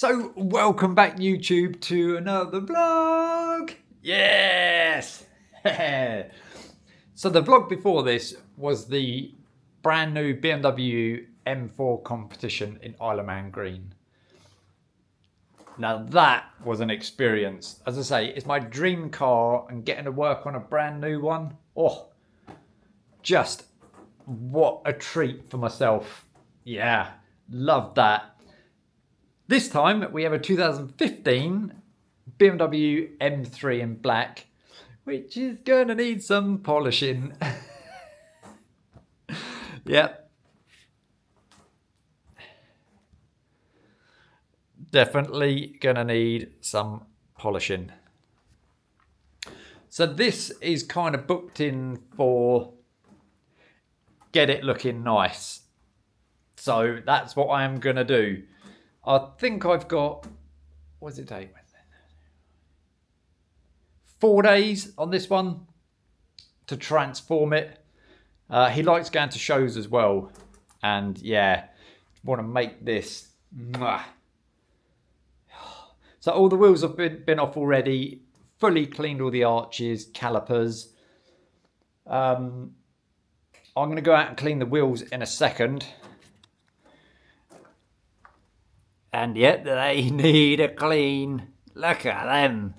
So, welcome back YouTube to another vlog. Yes! So the vlog before this was the brand new BMW M3 competition in Isle of Man Green. Now that was an experience. As I say, it's my dream car, and getting to work on a brand new one. Oh, just what a treat for myself. Yeah, loved that. This time we have a 2015 BMW M3 in black, which is going to need some polishing. Yep. Definitely going to need some polishing. So this is kind of booked in for get it looking nice. So that's what I am going to do. I think I've got, what's it take? 4 days on this one to transform it. He likes going to shows as well. And yeah, want to make this. Mwah. So all the wheels have been off already. Fully cleaned all the arches, calipers. I'm going to go out and clean the wheels in a second. And yet they need a clean. Look at them.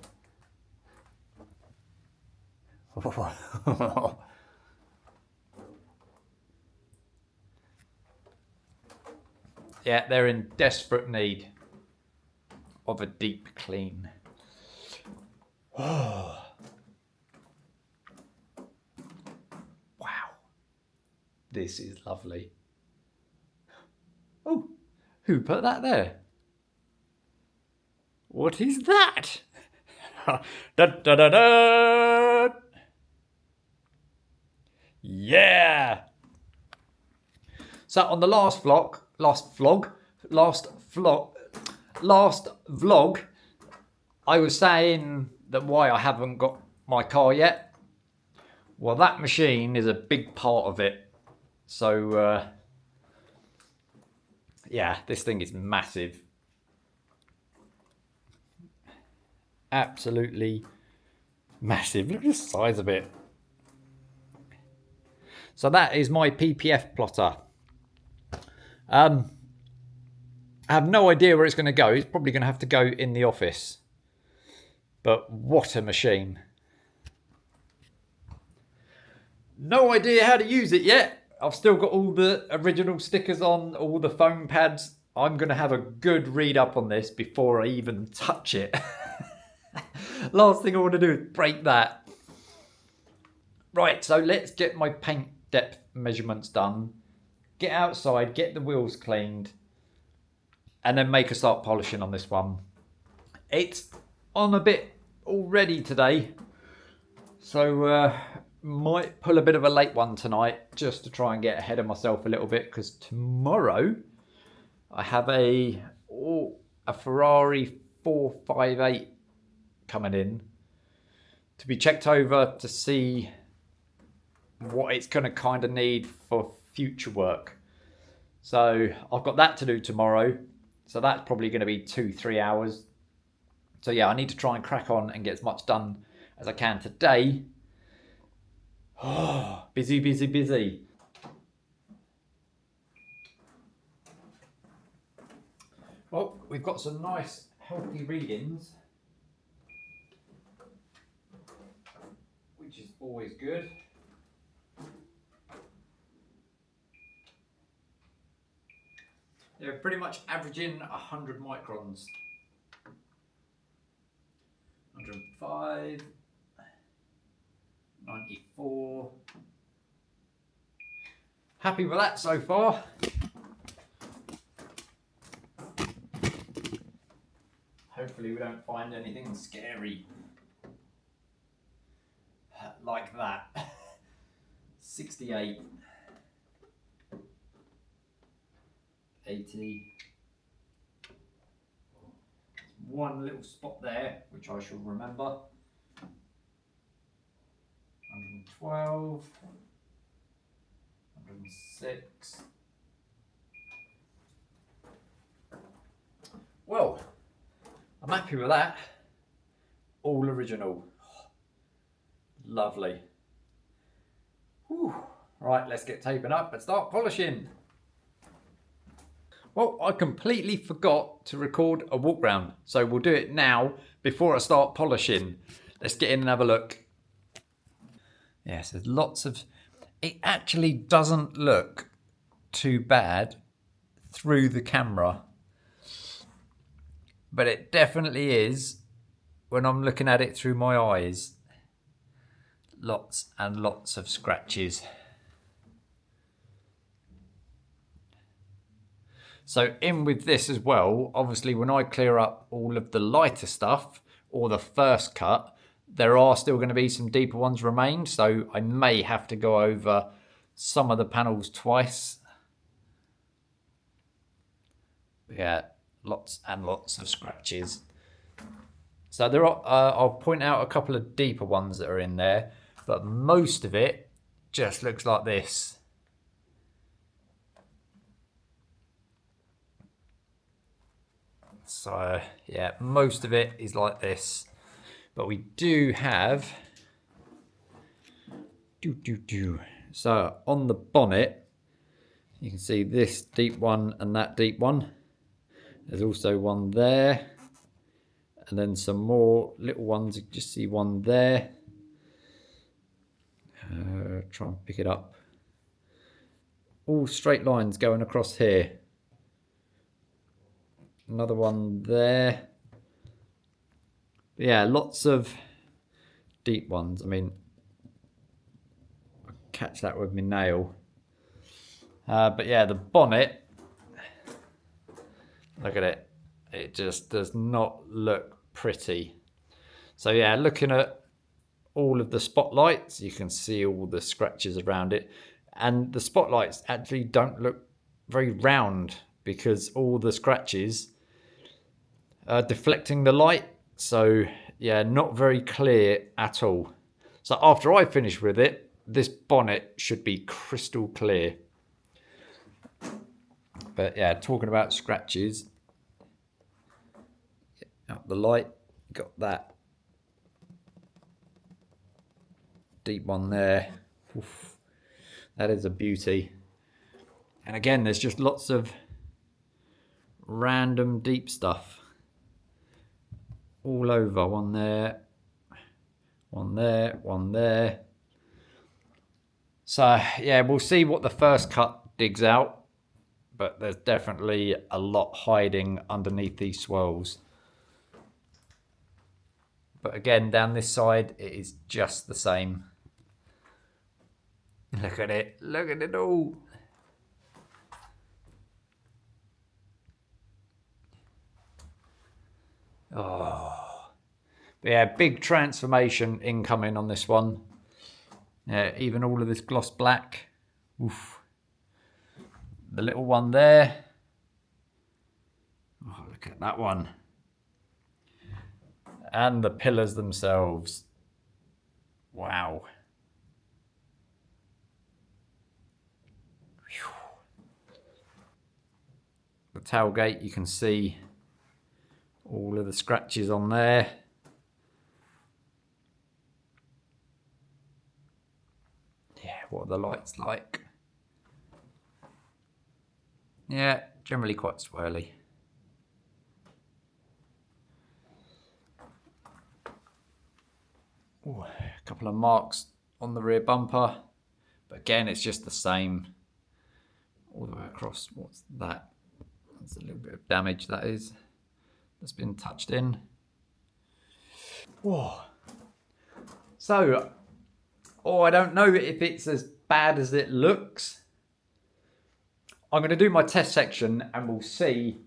Yeah, they're in desperate need of a deep clean. Oh. Wow. This is lovely. Oh, who put that there? What is that? Da, da, da, da. Yeah. So on the last vlog, I was saying that why I haven't got my car yet. Well, that machine is a big part of it. So, yeah, this thing is massive. Absolutely massive. Look at the size of it. So that is my PPF plotter. I have no idea where it's going to go. It's probably going to have to go in the office. But what a machine. No idea how to use it yet. I've still got all the original stickers on, all the foam pads. I'm going to have a good read up on this before I even touch it. Last thing I want to do is break that. Right, so let's get my paint depth measurements done. Get outside, get the wheels cleaned, and then make a start polishing on this one. It's on a bit already today, so might pull a bit of a late one tonight just to try and get ahead of myself a little bit, because tomorrow I have a Ferrari 458 coming in to be checked over to see what it's going to kind of need for future work. So I've got that to do tomorrow, so that's probably going to be 2-3 hours. So yeah, I need to try and crack on and get as much done as I can today. Oh, busy, busy, busy. Well, we've got some nice healthy readings, which is always good. They're pretty much averaging 100 microns. 105, 94. Happy with that so far. Hopefully we don't find anything scary like that. 68. 80. One little spot there, which I shall remember. 112. 106. Well, I'm happy with that. All original. Lovely. Whew. Right, let's get taping up and start polishing. Well, I completely forgot to record a walk round, so we'll do it now before I start polishing. Let's get in and have a look. Yes, there's lots of... It actually doesn't look too bad through the camera, but it definitely is when I'm looking at it through my eyes. Lots and lots of scratches. So in with this as well, obviously when I clear up all of the lighter stuff or the first cut, there are still going to be some deeper ones remain, so I may have to go over some of the panels twice. Yeah, lots and lots of scratches. So there are, I'll point out a couple of deeper ones that are in there, but most of it just looks like this. So yeah, most of it is like this, but we do have so on the bonnet you can see this deep one and that deep one. There's also one there, and then some more little ones. You can just see one there. Try and pick it up. All straight lines going across here. Another one there. Yeah, lots of deep ones. I mean, I'll catch that with my nail. But yeah, the bonnet, look at it. It just does not look pretty. So yeah, looking at all of the spotlights, you can see all the scratches around it. And the spotlights actually don't look very round because all the scratches are deflecting the light. So yeah, not very clear at all. So after I finish with it, this bonnet should be crystal clear. But yeah, talking about scratches, up the light, got that deep one there. Oof, that is a beauty. And again, there's just lots of random deep stuff all over. One there, one there, one there. So yeah, we'll see what the first cut digs out, but there's definitely a lot hiding underneath these swirls. But again, down this side, it is just the same. Look at it. Look at it all. Oh. But yeah, big transformation incoming on this one. Yeah, even all of this gloss black. Oof. The little one there. Oh, look at that one. And the pillars themselves. Wow. The tailgate, you can see all of the scratches on there. Yeah, what are the lights like? Yeah, generally quite swirly. Ooh, a couple of marks on the rear bumper, but again, it's just the same all the way across. What's that? That's a little bit of damage, that is. That's been touched in. Whoa. So, I don't know if it's as bad as it looks. I'm going to do my test section and we'll see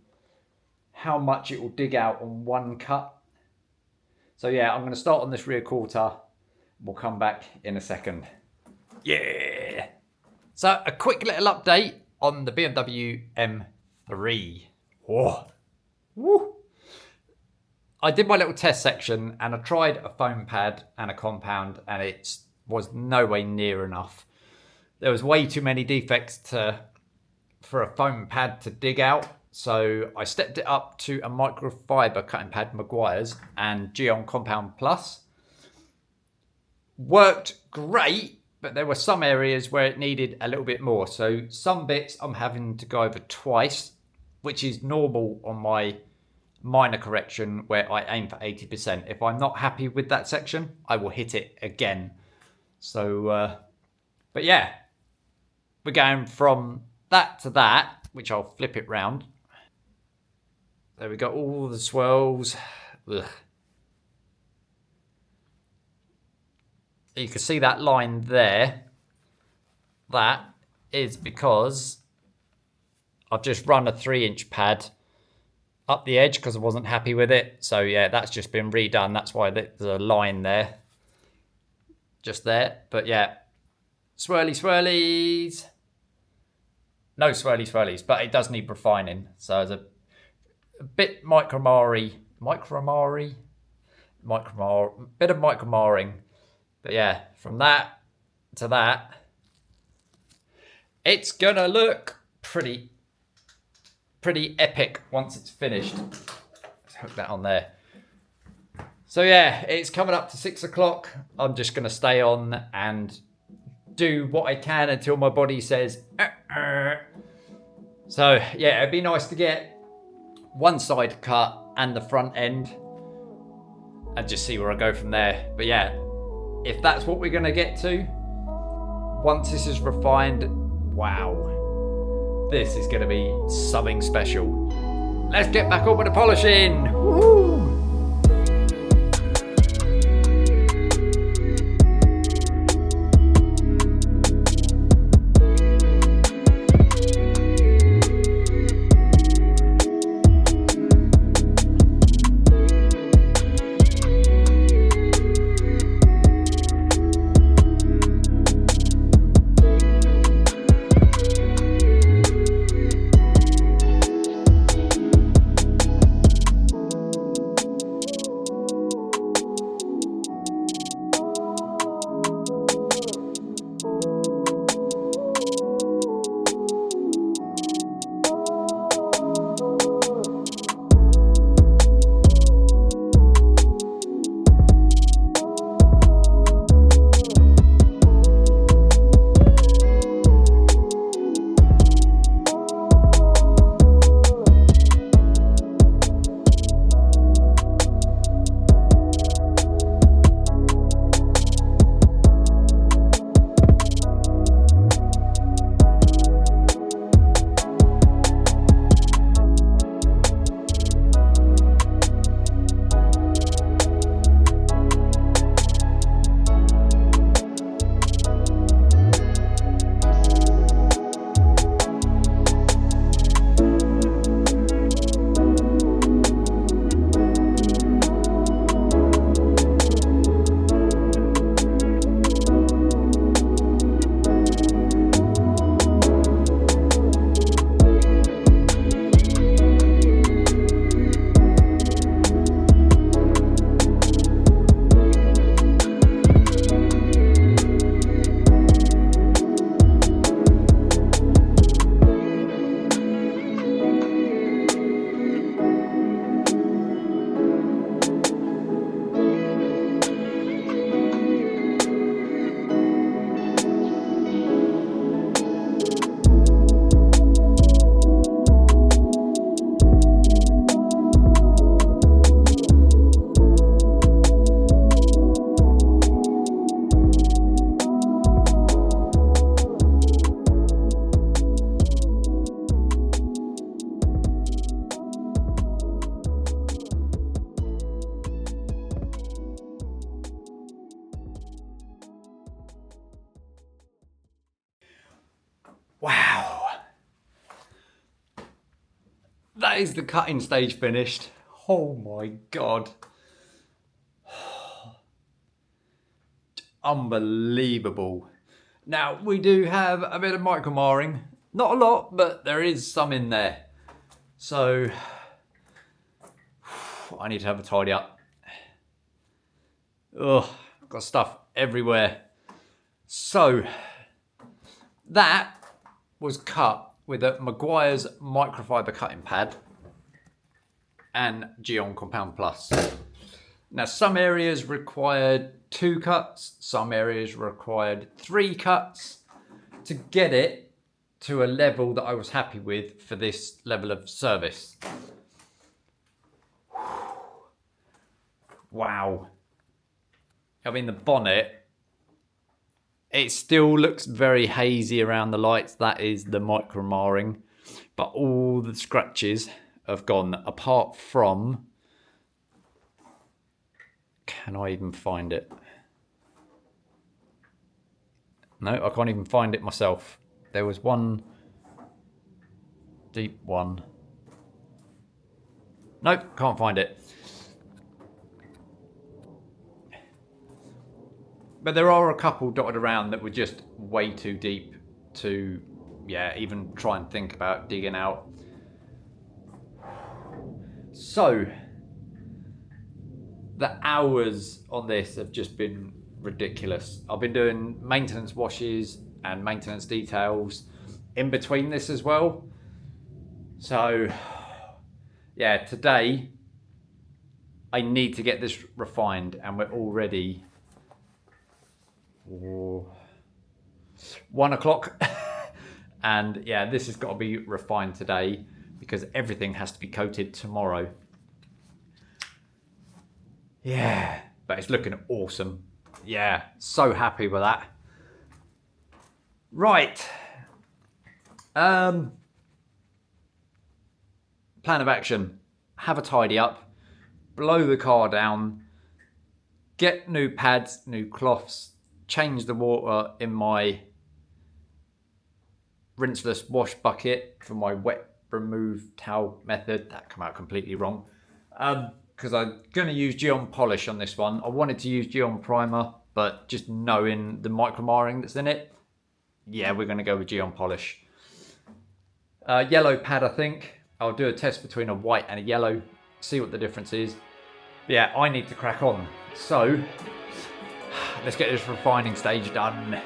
how much it will dig out on one cut. So yeah, I'm going to start on this rear quarter. We'll come back in a second. Yeah. So a quick little update on the BMW M3. Whoa. Woo. I did my little test section and I tried a foam pad and a compound and it was no way near enough. There was way too many defects for a foam pad to dig out. So I stepped it up to a microfiber cutting pad, Maguire's, and Gyeon Compound Plus. Worked great, but there were some areas where it needed a little bit more. So some bits I'm having to go over twice, which is normal on my minor correction where I aim for 80%. If I'm not happy with that section, I will hit it again. So, but yeah, we're going from that to that, which I'll flip it round. There we go, all the swirls. Ugh. You can see that line there. That is because I've just run a 3-inch pad up the edge because I wasn't happy with it. So yeah, that's just been redone. That's why there's a line there. Just there. But yeah, swirly swirlies. No swirly swirlies, but it does need refining. So there's a bit bit of micromarring. But yeah, from that to that, it's gonna look pretty epic once it's finished. Let's hook that on there. So yeah, it's coming up to 6 o'clock. I'm just gonna stay on and do what I can until my body says So yeah, it'd be nice to get one side cut and the front end and just see where I go from there. But yeah, if that's what we're gonna get to, once this is refined, wow, this is gonna be something special. Let's get back on with the polishing. Woo-hoo! Wow. That is the cutting stage finished. Oh my God. Unbelievable. Now, we do have a bit of micromarring. Not a lot, but there is some in there. So, I need to have a tidy up. Ugh, I've got stuff everywhere. So, that was cut with a Maguire's microfiber cutting pad and Gyeon Compound Plus. Now, some areas required 2 cuts, some areas required 3 cuts to get it to a level that I was happy with for this level of service. Wow. I mean, the bonnet, it still looks very hazy around the lights. That is the micro marring. But all the scratches have gone, apart from... Can I even find it? No, I can't even find it myself. There was one deep one. Nope, can't find it. But there are a couple dotted around that were just way too deep to, even try and think about digging out. So, the hours on this have just been ridiculous. I've been doing maintenance washes and maintenance details in between this as well. So, today I need to get this refined, and we're already 1 o'clock. And this has got to be refined today because everything has to be coated tomorrow. Yeah, but it's looking awesome. Yeah, so happy with that. Right. Plan of action. Have a tidy up. Blow the car down. Get new pads, new cloths. Change the water in my rinseless wash bucket for my wet remove towel method. That came out completely wrong. Because I'm going to use Gyeon polish on this one. I wanted to use Gyeon primer, but just knowing the micro marring that's in it, we're going to go with Gyeon polish. Yellow pad, I think. I'll do a test between a white and a yellow, see what the difference is. I need to crack on. So, let's get this refining stage done.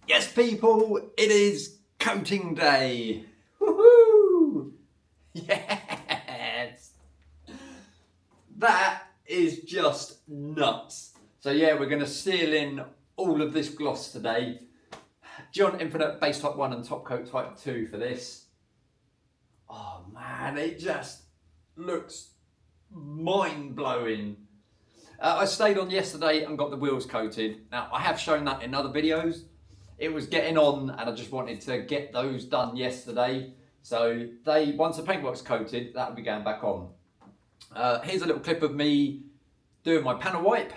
Yes, people, it is coating day. Woohoo! Yes! That is just nuts. So we're going to seal in all of this gloss today. Gyeon Infinite Base Type 1 and Top Coat Type 2 for this. Oh man, it just looks mind-blowing. I stayed on yesterday and got the wheels coated. Now, I have shown that in other videos. It was getting on and I just wanted to get those done yesterday. So once the paintwork's coated, that'll be going back on. Here's a little clip of me doing my panel wipe.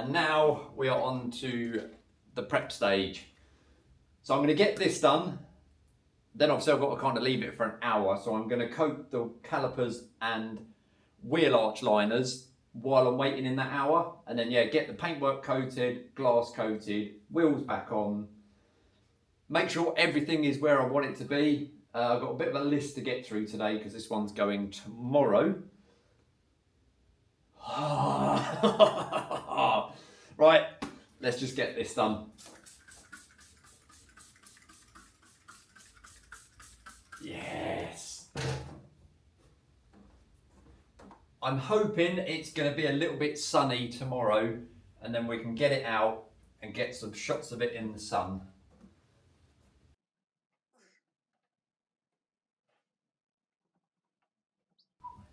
And now we are on to the prep stage. So I'm going to get this done. Then obviously I've got to kind of leave it for an hour. So I'm going to coat the calipers and wheel arch liners while I'm waiting in that hour. And then yeah, get the paintwork coated, glass coated, wheels back on. Make sure everything is where I want it to be. I've got a bit of a list to get through today because this one's going tomorrow. Right, let's just get this done. Yes. I'm hoping it's going to be a little bit sunny tomorrow and then we can get it out and get some shots of it in the sun.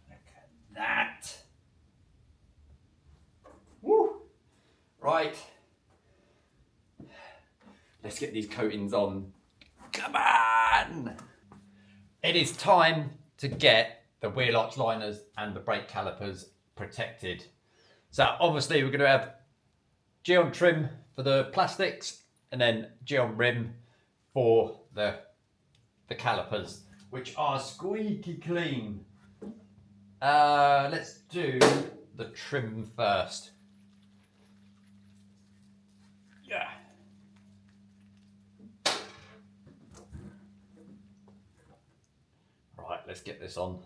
Look at that. Woo. Right. Let's get these coatings on. Come on! It is time to get the wheel arch liners and the brake calipers protected. So obviously we're going to have Gyeon trim for the plastics and then Gyeon rim for the calipers, which are squeaky clean. Let's do the trim first. Yeah. Right, let's get this on.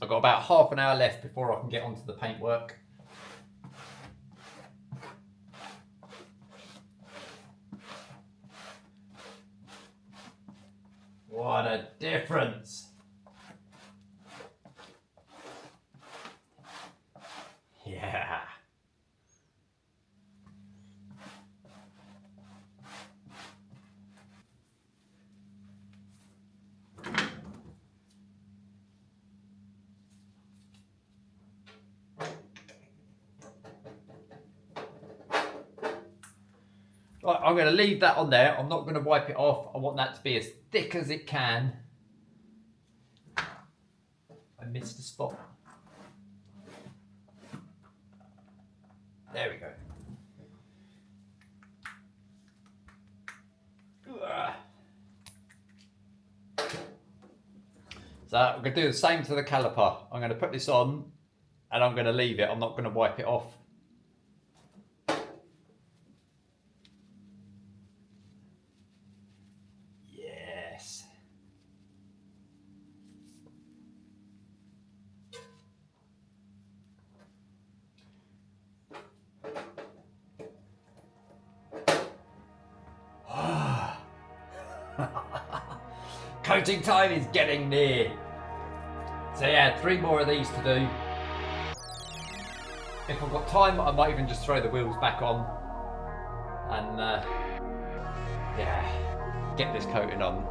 I've got about half an hour left before I can get onto the paintwork. What a difference! Yeah. Right, I'm going to leave that on there. I'm not going to wipe it off. I want that to be as thick as it can. I missed a spot. There we go. So I'm going to do the same to the caliper. I'm going to put this on and I'm going to leave it. I'm not going to wipe it off. Yes. Coating time is getting near. So yeah, 3 more of these to do. If I've got time, I might even just throw the wheels back on and yeah, get this coating on.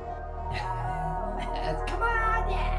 Come on, yes!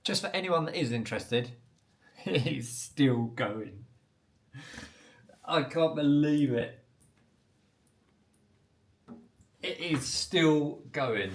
Just for anyone that is interested, it is still going. I can't believe it. It is still going.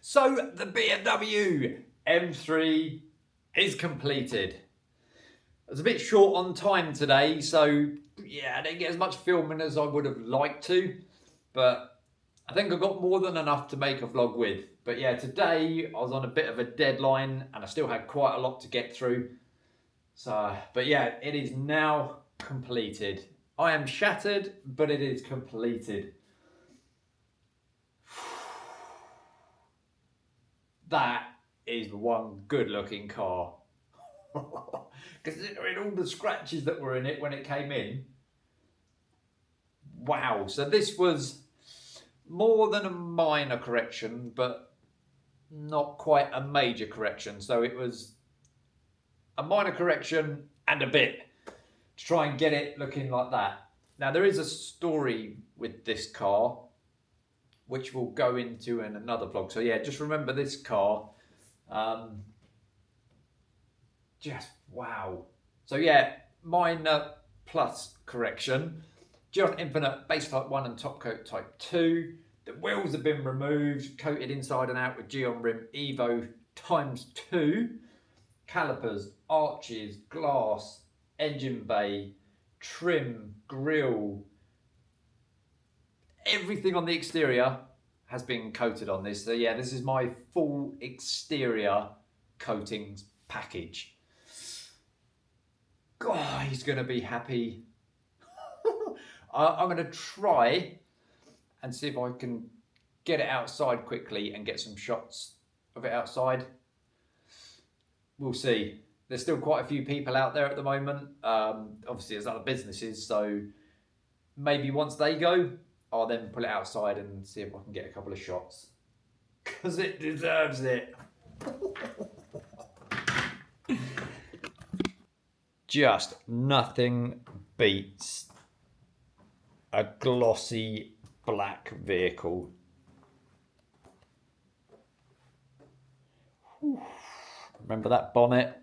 So the BMW M3 is completed. I was a bit short on time today, so yeah, I didn't get as much filming as I would have liked to, but I think I got more than enough to make a vlog with. But yeah, today I was on a bit of a deadline and I still had quite a lot to get through. So, but yeah, it is now completed. I am shattered, but it is completed. That is one good looking car. Considering all the scratches that were in it when it came in. Wow, so this was more than a minor correction, but not quite a major correction. So it was a minor correction and a bit to try and get it looking like that. Now there is a story with this car, which we'll go into in another vlog. So yeah, just remember this car. Just wow. So yeah, minor plus correction. Gyeon Infinite Base Type 1 and Top Coat Type 2. The wheels have been removed, coated inside and out with Gyeon Rim Evo ×2. Calipers, arches, glass, engine bay, trim, grille. Everything on the exterior has been coated on this. So yeah, this is my full exterior coatings package. God, he's going to be happy. I'm going to try and see if I can get it outside quickly and get some shots of it outside. We'll see. There's still quite a few people out there at the moment. Obviously, there's other businesses, so maybe once they go, I'll then pull it outside and see if I can get a couple of shots. Because it deserves it. Just nothing beats a glossy black vehicle. Whew. Remember that bonnet?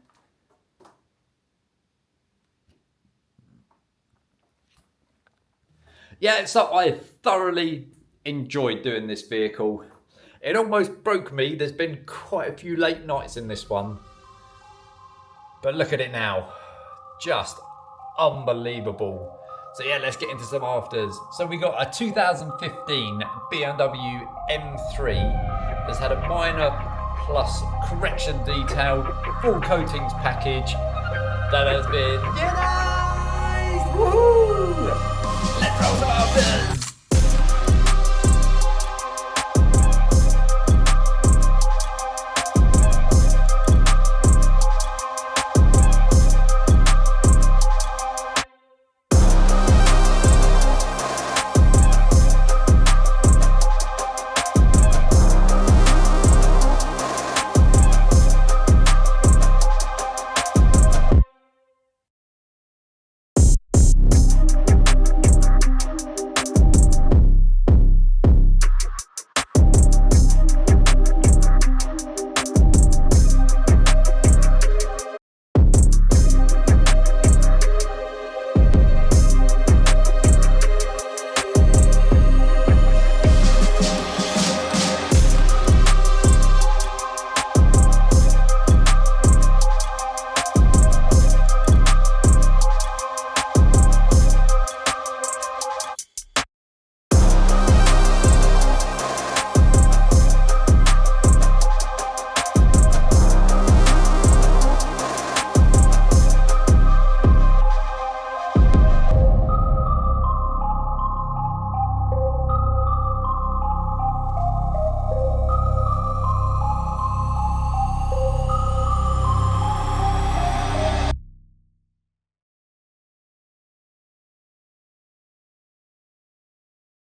Yeah, so I thoroughly enjoyed doing this vehicle. It almost broke me. There's been quite a few late nights in this one. But look at it now. Just unbelievable. So yeah, let's get into some afters. So we got a 2015 BMW M3 that's had a minor plus correction detail, full coatings package that has been, woohoo!